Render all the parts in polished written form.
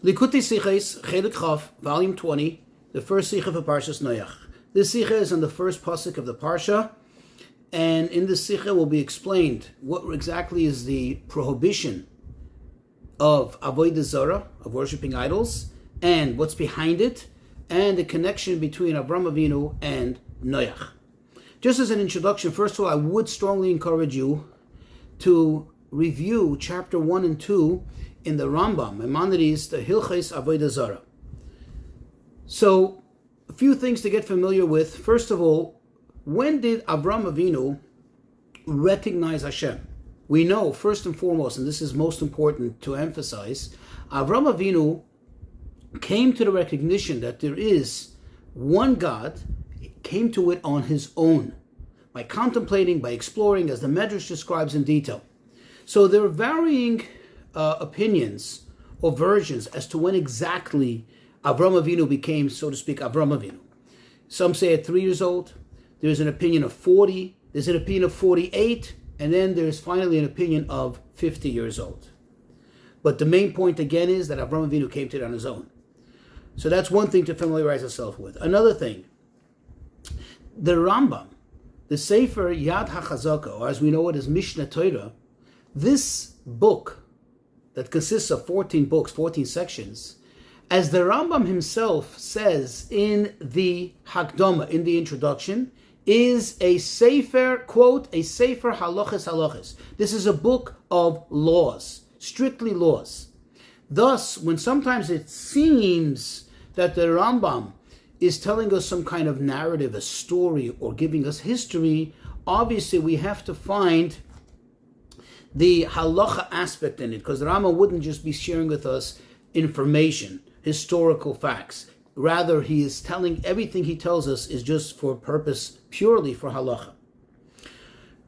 Likutei Sichos, Chelik Chaf, Volume 20, the first Sicha of Parshas Noach. This Sicha is on the first pasuk of the Parsha, and in this Sicha will be explained what exactly is the prohibition of Avodah Zarah, of worshipping idols, and what's behind it, and the connection between Avrohom Avinu and Noach. Just as an introduction, first of all, I would strongly encourage you to review chapter 1 and 2 in the Rambam, Maimonides, the Hilchos Avodah Zarah. So, a few things to get familiar with. First of all, when did Avrohom Avinu recognize Hashem? We know, first and foremost, and this is most important to emphasize, Avrohom Avinu came to the recognition that there is one God, came to it on his own, by contemplating, by exploring, as the Medrash describes in detail. So there are varying opinions or versions as to when exactly Avrohom Avinu became, so to speak, Avrohom Avinu. Some say at 3 years old. There's an opinion of 40. There's an opinion of 48. And then there's finally an opinion of 50 years old. But the main point again is that Avrohom Avinu came to it on his own. So that's one thing to familiarize yourself with. Another thing, the Rambam, the Sefer Yad HaChazaka, or as we know it as Mishnah Torah, this book that consists of 14 books, 14 sections, as the Rambam himself says in the Hakdama, in the introduction, is a Sefer, quote, a Sefer Halachas Halachas. This is a book of laws, strictly laws. Thus, when sometimes it seems that the Rambam is telling us some kind of narrative, a story, or giving us history, obviously we have to find the halacha aspect in it, because the Rambam wouldn't just be sharing with us information, historical facts. Rather, he is telling, everything he tells us is just for purpose, purely for halacha.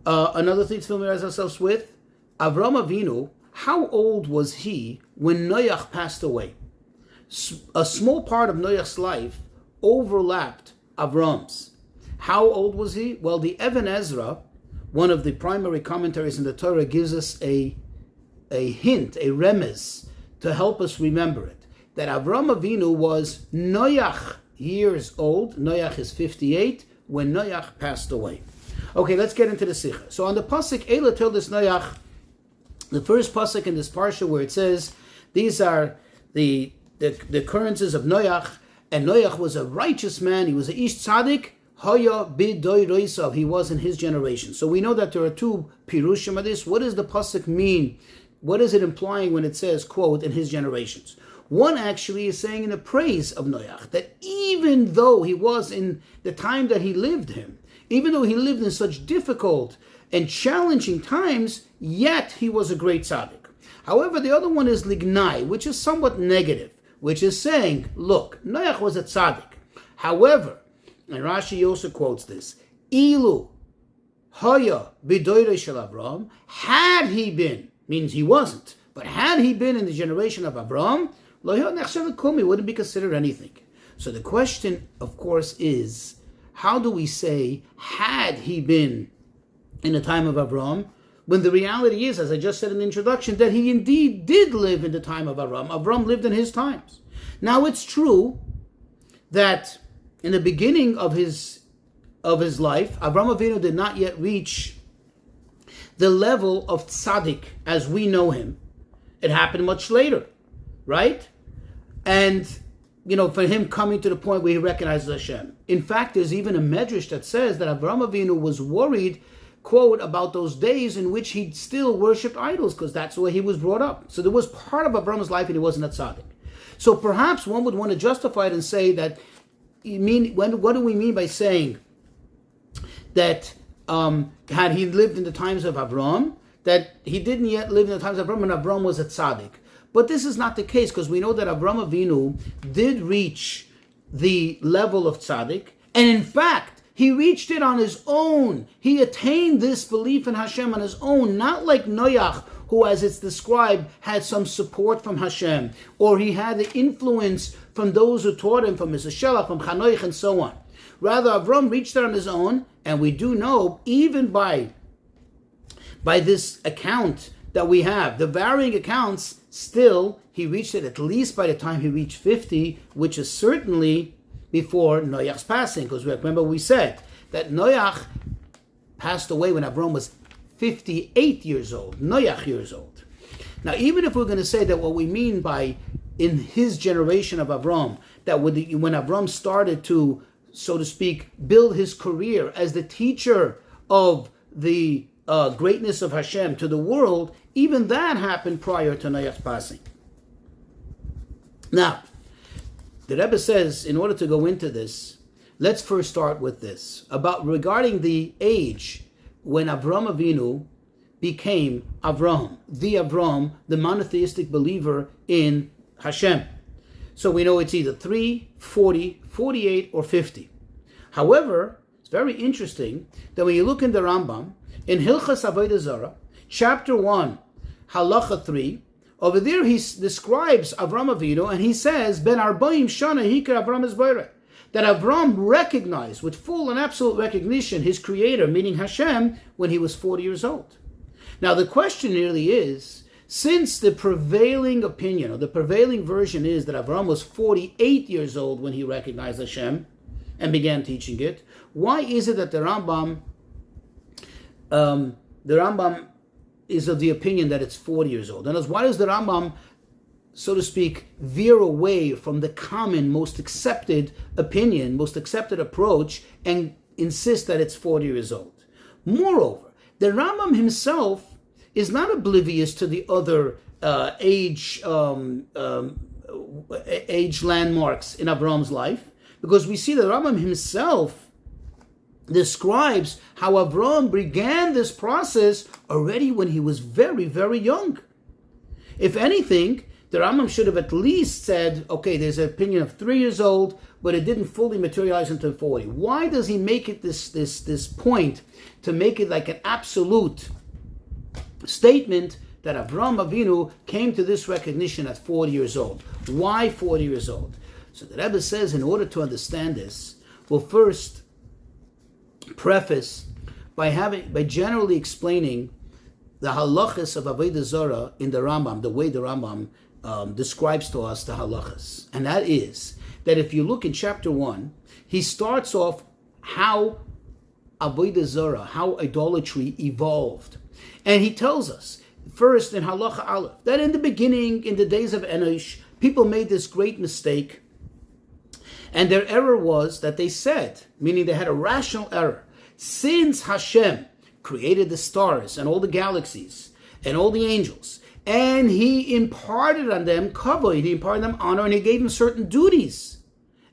Another thing to familiarize ourselves with, Avrohom Avinu, how old was he when Noach passed away? A small part of Noach's life overlapped Avroham's. How old was he? Well, the Even Ezra, one of the primary commentaries in the Torah, gives us a hint, a remez, to help us remember it. That Avrohom Avinu was Noach years old. Noach is 58 when Noach passed away. Okay, let's get into the Sicha. So on the pasuk Eila told us Noach, the first pasuk in this parsha where it says, these are the occurrences of Noach, and Noach was a righteous man. He was a ish tzaddik. Haya b'doi roisav, he was in his generation. So we know that there are two pirushim of this. What does the pasuk mean? What is it implying when it says, quote, in his generations? One actually is saying in the praise of Noach, that even though he was in the time that he lived in, even though he lived in such difficult and challenging times, yet he was a great tzaddik. However, the other one is lignai, which is somewhat negative, which is saying, look, Noach was a tzaddik. However, and Rashi also quotes this, Ilu Haya b'doirei shel Avrohom, had he been, means he wasn't, but had he been in the generation of Avrohom, lo nechshav kumi, wouldn't be considered anything. So the question, of course, is, how do we say, had he been in the time of Avrohom, when the reality is, as I just said in the introduction, that he indeed did live in the time of Avrohom. Avrohom lived in his times. Now it's true that in the beginning of his life, Avrohom Avinu did not yet reach the level of tzaddik as we know him. It happened much later, right? And, for him coming to the point where he recognizes Hashem. In fact, there's even a medrash that says that Avrohom Avinu was worried, quote, about those days in which he still worshipped idols, because that's the way he was brought up. So there was part of Avroham's life and he wasn't a tzaddik. So perhaps one would want to justify it and say that, what do we mean by saying that had he lived in the times of Avrohom, that he didn't yet live in the times of Avrohom, and Avrohom was a tzaddik? But this is not the case, because we know that Avrohom Avinu did reach the level of tzaddik, and in fact, he reached it on his own. He attained this belief in Hashem on his own, not like Noach, who, as it's described, had some support from Hashem, or he had the influence from those who taught him, from Mr. Shelach, from Chanoich, and so on. Rather, Avram reached it on his own, and we do know, even by this account that we have. The varying accounts, still, he reached it at least by the time he reached 50, which is certainly before Noach's passing. Because remember we said that Noach passed away when Avrohom was 58 years old, Noach years old. Now, even if we're going to say that what we mean by in his generation of Avrohom, that when Avrohom started to, so to speak, build his career as the teacher of the greatness of Hashem to the world, even that happened prior to Noach's passing. Now, the Rebbe says, in order to go into this, let's first start with this, regarding the age when Avram Avinu became Avrohom, the monotheistic believer in Hashem. So we know it's either 3, 40, 48, or 50. However, it's very interesting that when you look in the Rambam, in Hilchas Avodah Zarah, chapter 1, halacha 3, over there he describes Avram Avinu, and he says, Ben Arbaim Shana Hikar Avram Esboireh, that Avram recognized with full and absolute recognition his creator, meaning Hashem, when he was 40 years old. Now the question really is, since the prevailing opinion, or the prevailing version is that Avram was 48 years old when he recognized Hashem and began teaching it, why is it that the Rambam is of the opinion that it's 40 years old? And why does the Rambam, so to speak, veer away from the common, most accepted opinion, most accepted approach, and insist that it's 40 years old? Moreover, the Rambam himself is not oblivious to the other age landmarks in Avram's life, because we see that Rambam himself describes how Avram began this process already when he was very, very young. If anything, the Rambam should have at least said, okay, there's an opinion of 3 years old, but it didn't fully materialize until 40. Why does he make it this point to make it like an absolute statement that Avram Avinu came to this recognition at 40 years old? Why 40 years old? So the Rebbe says, in order to understand this, we'll first preface by generally explaining the halachas of Avodah Zarah in the Rambam, the way the Rambam describes to us the halachas. And that is that if you look in chapter 1, he starts off how Avodah Zarah, how idolatry evolved. And he tells us, first in halacha aleph, that in the beginning, in the days of Enosh, people made this great mistake. And their error was that they said, meaning they had a rational error, since Hashem created the stars and all the galaxies and all the angels, and he imparted on them kavod, he imparted them honor, and he gave them certain duties.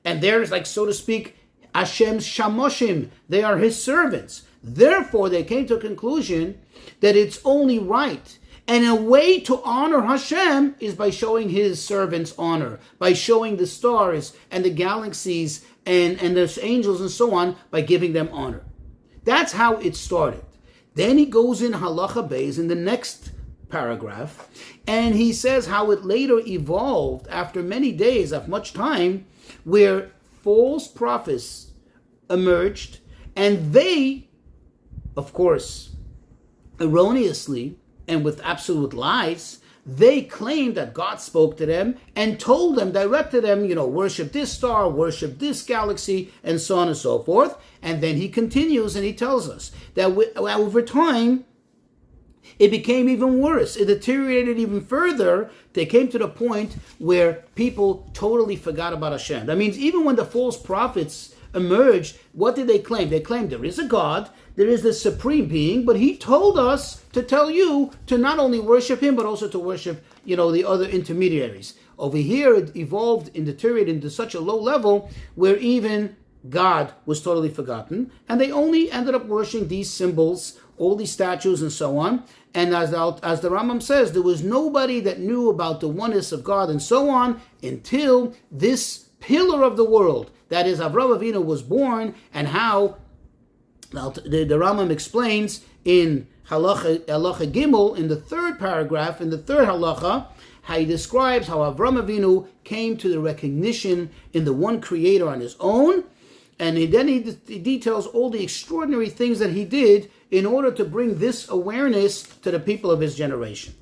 And there's, like, so to speak, Hashem's shamoshim, they are his servants. Therefore, they came to a conclusion that it's only right. And a way to honor Hashem is by showing his servants honor, by showing the stars and the galaxies and the angels and so on, by giving them honor. That's how it started. Then he goes in halacha beis in the next paragraph, and he says how it later evolved after many days of much time, where false prophets emerged, and they, of course, erroneously and with absolute lies, they claimed that God spoke to them and told them, directed them, worship this star, worship this galaxy, and so on and so forth. And then he continues and he tells us that over time, it became even worse. It deteriorated even further. They came to the point where people totally forgot about Hashem. That means even when the false prophets emerged, what did they claim? They claimed there is a God, there is the supreme being, but he told us to tell you to not only worship him, but also to worship, the other intermediaries. Over here, it evolved and deteriorated into such a low level where even God was totally forgotten, and they only ended up worshiping these symbols, all these statues and so on. And as the Rambam says, there was nobody that knew about the oneness of God and so on until this pillar of the world, that is Avram Avinu, was born, and how the Rambam explains in halacha Gimel, in the third paragraph, in the third halacha, how he describes how Avram Avinu came to the recognition in the one Creator on his own, and then he details all the extraordinary things that he did in order to bring this awareness to the people of his generation.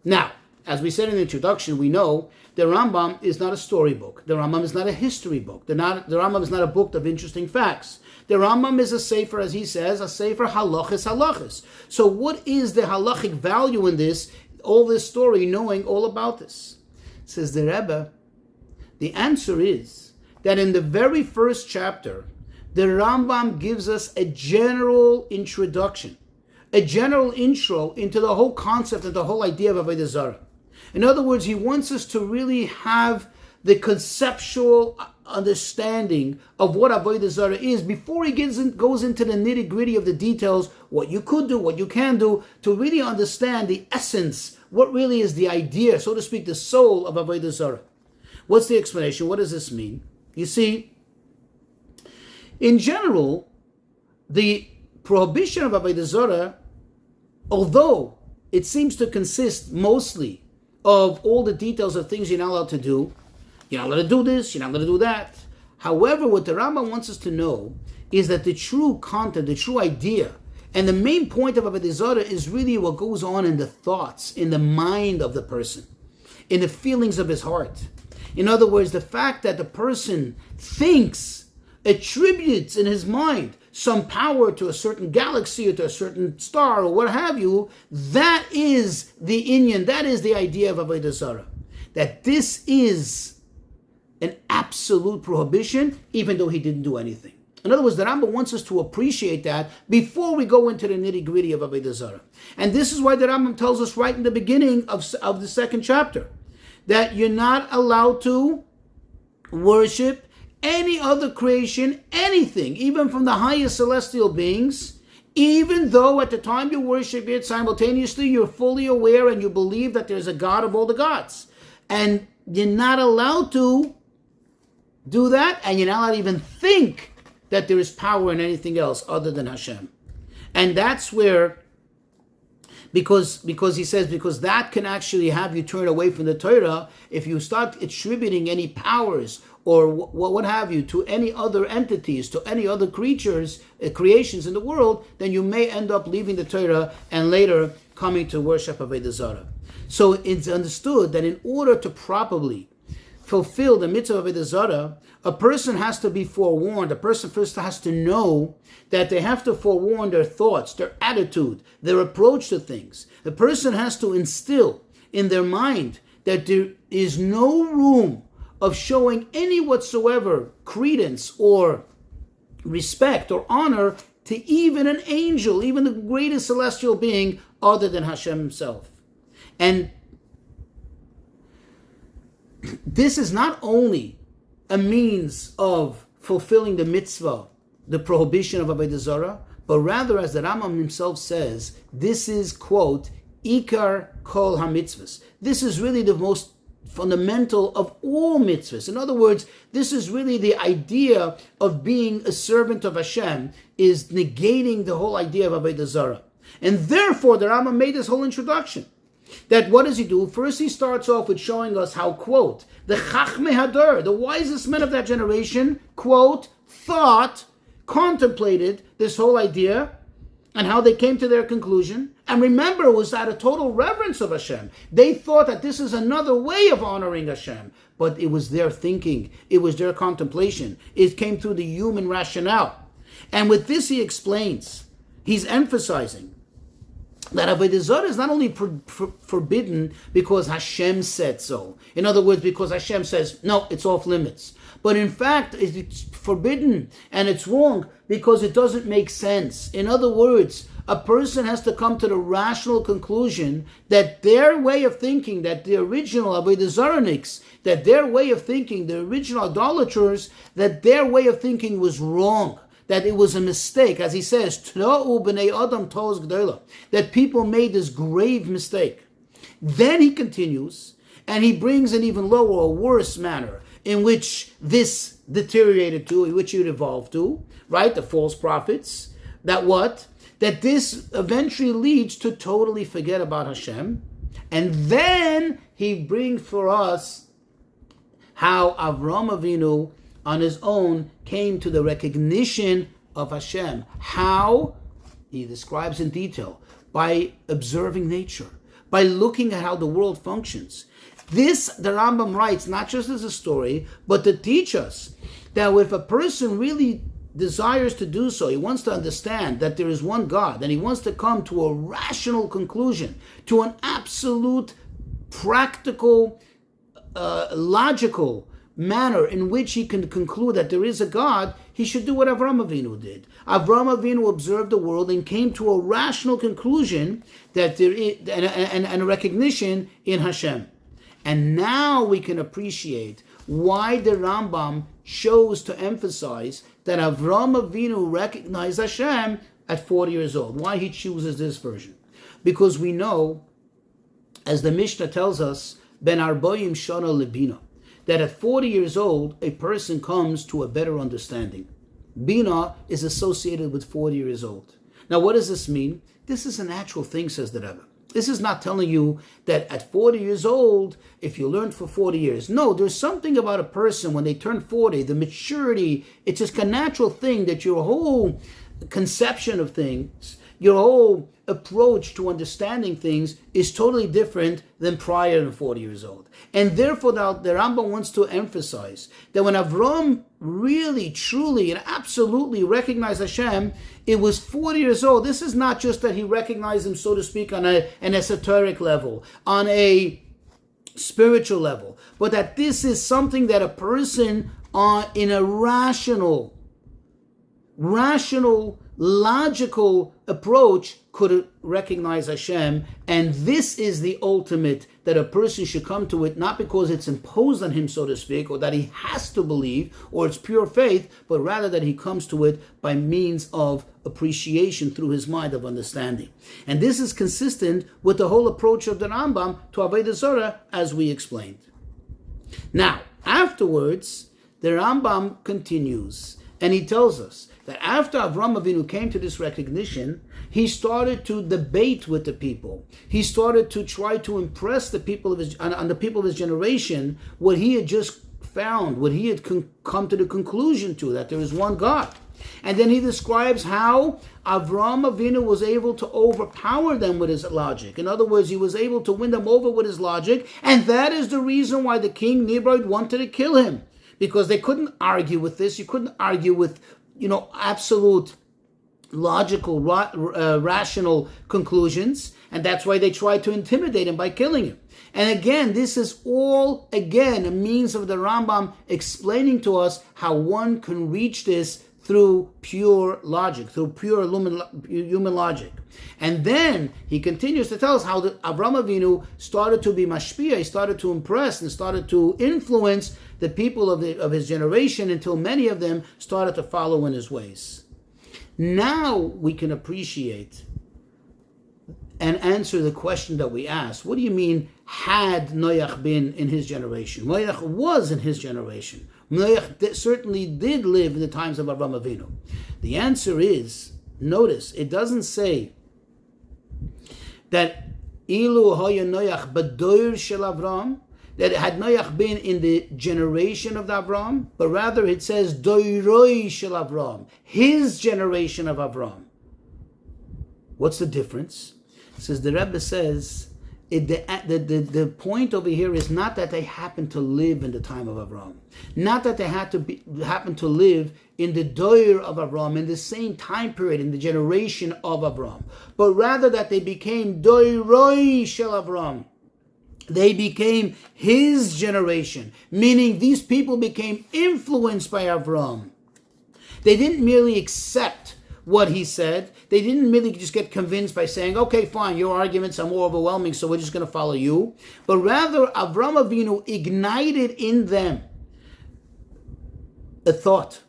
Now, as we said in the introduction, we know the Rambam is not a storybook. The Rambam is not a history book. The Rambam is not a book of interesting facts. The Rambam is a sefer, as he says, a sefer halachis. So what is the halachic value in this, all this story, knowing all about this? Says the Rebbe, the answer is that in the very first chapter, the Rambam gives us a general introduction, a general intro into the whole concept and the whole idea of Avodah Zarah. In other words, he wants us to really have the conceptual understanding of what Avodah Zarah is before he goes into the nitty-gritty of the details, what you could do, what you can do, to really understand the essence, what really is the idea, so to speak, the soul of Avodah Zarah. What's the explanation? What does this mean? You see, in general, the prohibition of Avodah Zarah, although it seems to consist mostly of all the details of things you're not allowed to do, you're not allowed to do this, you're not allowed to do that. However, what the Rambam wants us to know is that the true content, the true idea, and the main point of Avodah Zarah is really what goes on in the thoughts, in the mind of the person, in the feelings of his heart. In other words, the fact that the person thinks, attributes in his mind some power to a certain galaxy or to a certain star or what have you, that is the inyan, that is the idea of Avodah Zarah. That this is an absolute prohibition, even though he didn't do anything. In other words, the Rambam wants us to appreciate that before we go into the nitty-gritty of Avodah Zarah. And this is why the Rambam tells us right in the beginning of the second chapter, that you're not allowed to worship any other creation, anything, even from the highest celestial beings, even though at the time you worship it, simultaneously you're fully aware and you believe that there's a God of all the gods. And you're not allowed to do that, and you're not allowed to even think that there is power in anything else other than Hashem. And that's where, because he says, because that can actually have you turn away from the Torah, if you start attributing any powers or what have you to any other entities, to any other creatures, creations in the world, then you may end up leaving the Torah and later coming to worship Avodah Zarah. So it's understood that in order to properly fulfill the mitzvah of Avodah Zarah, a person has to be forewarned. A person first has to know that they have to forewarn their thoughts, their attitude, their approach to things. The person has to instill in their mind that there is no room of showing any whatsoever credence or respect or honor to even an angel, even the greatest celestial being other than Hashem himself. And this is not only a means of fulfilling the mitzvah, the prohibition of Avodah Zarah, but rather, as the Rambam himself says, this is, quote, Ikar Kol HaMitzvahs. This is really the most fundamental of all mitzvahs. In other words, this is really the idea of being a servant of Hashem, is negating the whole idea of Avodah Zarah. And therefore, the Rambam made this whole introduction. That what does he do? First he starts off with showing us how, quote, the Chachmei Hador, the wisest men of that generation, quote, thought, contemplated this whole idea and how they came to their conclusion. And remember, it was out of total reverence of Hashem. They thought that this is another way of honoring Hashem. But it was their thinking. It was their contemplation. It came through the human rationale. And with this he explains, he's emphasizing that Avodah Zarah is not only forbidden because Hashem said so. In other words, because Hashem says, no, it's off limits. But in fact, it's forbidden and it's wrong because it doesn't make sense. In other words, a person has to come to the rational conclusion that their way of thinking, that the original Avodah Zarahniks, that their way of thinking, the original idolaters, that their way of thinking was wrong. That it was a mistake, as he says, that people made this grave mistake. Then he continues, and he brings an even lower or worse manner in which this deteriorated to, in which it evolved to, right? The false prophets. That what? That this eventually leads to totally forget about Hashem. And then he brings for us how Avrohom Avinu on his own came to the recognition of Hashem. How? he describes in detail by observing nature, by looking at how the world functions. This, the Rambam writes, not just as a story, but to teach us that if a person really desires to do so, he wants to understand that there is one God, and he wants to come to a rational conclusion, to an absolute, practical, logical manner in which he can conclude that there is a God, he should do what Avrohom Avinu did. Avrohom Avinu observed the world and came to a rational conclusion that there is, and a recognition in Hashem. And now we can appreciate why the Rambam chose to emphasize that Avrohom Avinu recognized Hashem at 40 years old. Why he chooses this version? Because we know, as the Mishnah tells us, Ben Arboim Shana Lebina, that at 40 years old, a person comes to a better understanding. Bina is associated with 40 years old. Now, what does this mean? This is a natural thing, says the Rebbe. This is not telling you that at 40 years old, if you learned for 40 years. No, there's something about a person when they turn 40, the maturity, it's just a natural thing that your whole conception of things, your whole approach to understanding things is totally different than prior to 40 years old. And therefore, the Rambam wants to emphasize that when Avrohom really, truly, and absolutely recognized Hashem, it was 40 years old. This is not just that he recognized him, so to speak, on an esoteric level, on a spiritual level, but that this is something that a person in a rational, logical approach could recognize Hashem, and this is the ultimate, that a person should come to it, not because it's imposed on him, so to speak, or that he has to believe, or it's pure faith, but rather that he comes to it by means of appreciation through his mind of understanding. And this is consistent with the whole approach of the Rambam to Avodah Zarah, as we explained. Now, afterwards, the Rambam continues, and he tells us that after Avrohom Avinu came to this recognition, he started to debate with the people. He started to try to impress the people of on the people of his generation what he had just found, what he had come to the conclusion to, that there is one God. And then he describes how Avrohom Avinu was able to overpower them with his logic. In other words, he was able to win them over with his logic, and that is the reason why the king Nimrod wanted to kill him, because they couldn't argue with this. You couldn't argue with absolute logical, rational conclusions, and that's why they tried to intimidate him by killing him. And again, this is all, a means of the Rambam explaining to us how one can reach this through pure logic, through pure human logic. And then he continues to tell us how Avrohom Avinu started to be mashpia, he started to impress and started to influence the people of his generation until many of them started to follow in his ways. Now we can appreciate and answer the question that we asked. What do you mean, had Noach been in his generation? Noach was in his generation. Noach certainly did live in the times of Avrohom Avinu. The answer is, notice, it doesn't say that Ilu Hoya Noach Badoir Shel Avram, that had Noach been in the generation of the Avram, but rather it says Doiroi Shel Avram, his generation of Avram. What's the difference? It says, the Rebbe says, the point over here is not that they happened to live in the time of Avram, not that they happen to live in the doir of Avram, in the same time period, in the generation of Avram, but rather that they became doiroi shel Avram. They became his generation, meaning these people became influenced by Avram. They didn't merely accept what he said. They didn't merely just get convinced by saying, okay, fine, your arguments are more overwhelming, so we're just going to follow you. But rather, Avram Avinu ignited in them a thought.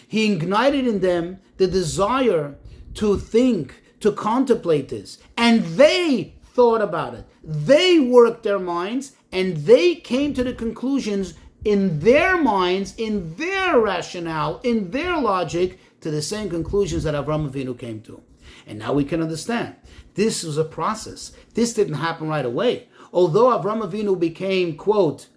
He ignited in them the desire to think, to contemplate this. And they thought about it. They worked their minds, and they came to the conclusions in their minds, in their rationale, in their logic, to the same conclusions that Avram Avinu came to. And now we can understand. This was a process. This didn't happen right away. Although Avram Avinu became, quote,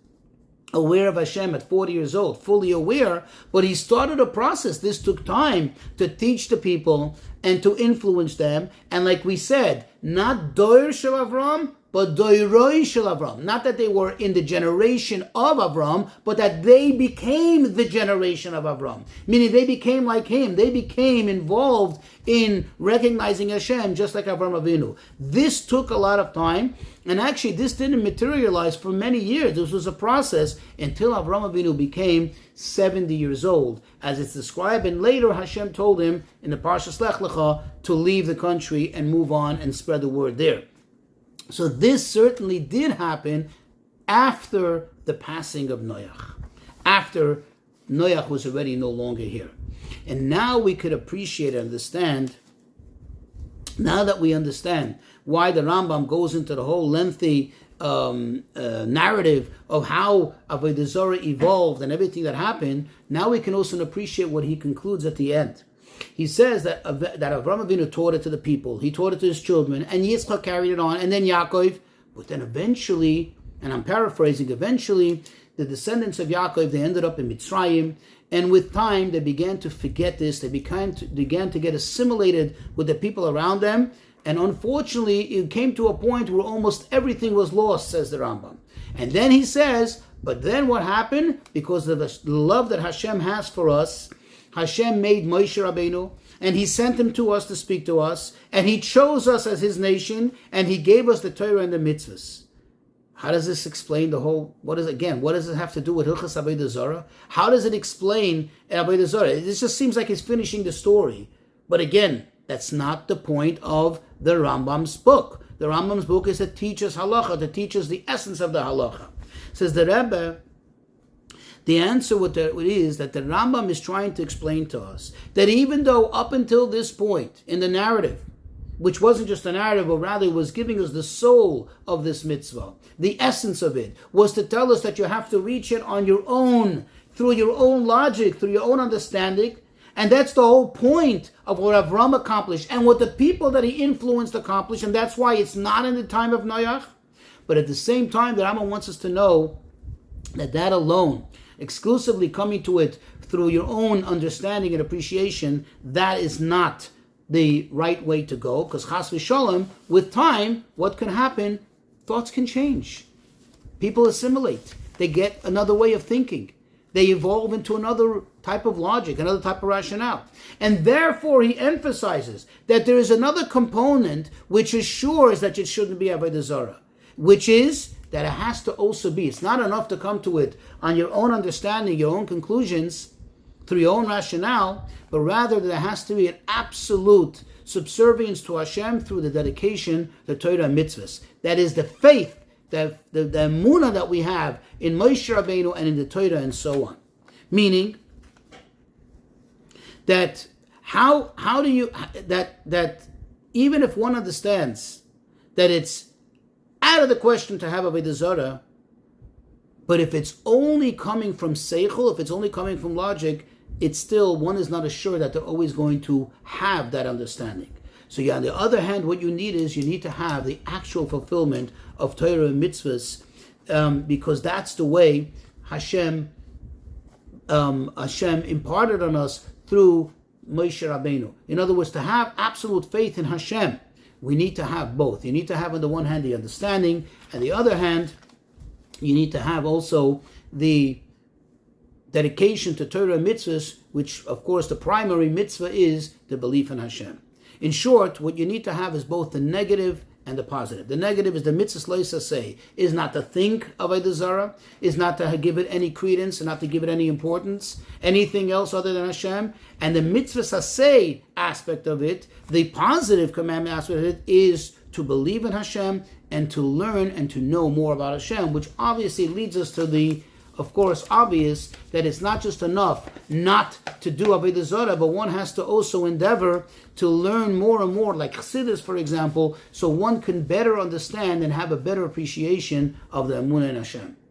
aware of Hashem at 40 years old, fully aware, but he started a process. This took time to teach the people and to influence them. And like we said, not Doir Shel Avrohom, but Doiroi Shel Avrohom. Not that they were in the generation of Avrohom, but that they became the generation of Avrohom. Meaning they became like him. They became involved in recognizing Hashem, just like Avram Avinu. This took a lot of time, and actually this didn't materialize for many years. This was a process until Avram Avinu became 70 years old. As it's described, and later Hashem told him in the Parshas Lech Lecha to leave the country and move on and spread the word there. So this certainly did happen after the passing of Noach, after Noach was already no longer here. And now we could appreciate and understand, now that we understand why the Rambam goes into the whole lengthy narrative of how Avodah Zarah evolved and everything that happened, now we can also appreciate what he concludes at the end. He says that Avram Avinu taught it to the people, he taught it to his children, and Yitzchak carried it on, and then Yaakov, but then eventually, and I'm paraphrasing, eventually the descendants of Yaakov, they ended up in Mitzrayim, and with time they began to forget this, they began to get assimilated with the people around them, and unfortunately it came to a point where almost everything was lost, says the Rambam. And then he says, but then what happened? Because of the love that Hashem has for us, Hashem made Moshe Rabbeinu, and he sent him to us to speak to us, and he chose us as his nation, and he gave us the Torah and the mitzvahs. How does this explain the whole, what does it have to do with Hilchas Avodah Zarah? How does it explain Avodah Zarah? This just seems like he's finishing the story. But again, that's not the point of the Rambam's book. The Rambam's book is to teach us halacha, to teach us the essence of the halacha. Says the Rebbe, the answer is that the Rambam is trying to explain to us that even though up until this point in the narrative, which wasn't just a narrative, but rather was giving us the soul of this mitzvah, the essence of it was to tell us that you have to reach it on your own, through your own logic, through your own understanding. And that's the whole point of what Avram accomplished and what the people that he influenced accomplished. And that's why it's not in the time of Noach. But at the same time, the Rambam wants us to know that alone, exclusively coming to it through your own understanding and appreciation, that is not the right way to go. Because chas v'shalom, with time, what can happen? Thoughts can change. People assimilate. They get another way of thinking. They evolve into another type of logic, another type of rationale. And therefore, he emphasizes that there is another component which assures that it shouldn't be Avodah Zarah, which is that it has to also be. It's not enough to come to it on your own understanding, your own conclusions, through your own rationale, but rather there has to be an absolute subservience to Hashem through the dedication to Torah and mitzvahs. That is the faith, the emunah that we have in Moshe Rabbeinu and in the Torah and so on. Meaning that that even if one understands that it's out of the question to have Avodah Zarah, but if it's only coming from seichel, if it's only coming from logic, it's still, one is not assured that they're always going to have that understanding. So on the other hand, what you need to have the actual fulfillment of Torah and mitzvahs, because that's the way Hashem imparted on us through Moshe Rabbeinu. In other words, to have absolute faith in Hashem, we need to have both. You need to have on the one hand the understanding, and the other hand, you need to have also the dedication to Torah and mitzvahs, which of course the primary mitzvah is the belief in Hashem. In short, what you need to have is both the negative and the positive. The negative is the mitzvah say, is not to think of Avodah Zarah, is not to give it any credence, and not to give it any importance, anything else other than Hashem. And the mitzvah say aspect of it, the positive commandment aspect of it, is to believe in Hashem and to learn and to know more about Hashem, which obviously leads us to the, of course, obvious that it's not just enough not to do Avodah Zarah, but one has to also endeavor to learn more and more, like Chassidus, for example, so one can better understand and have a better appreciation of the Emunah in Hashem.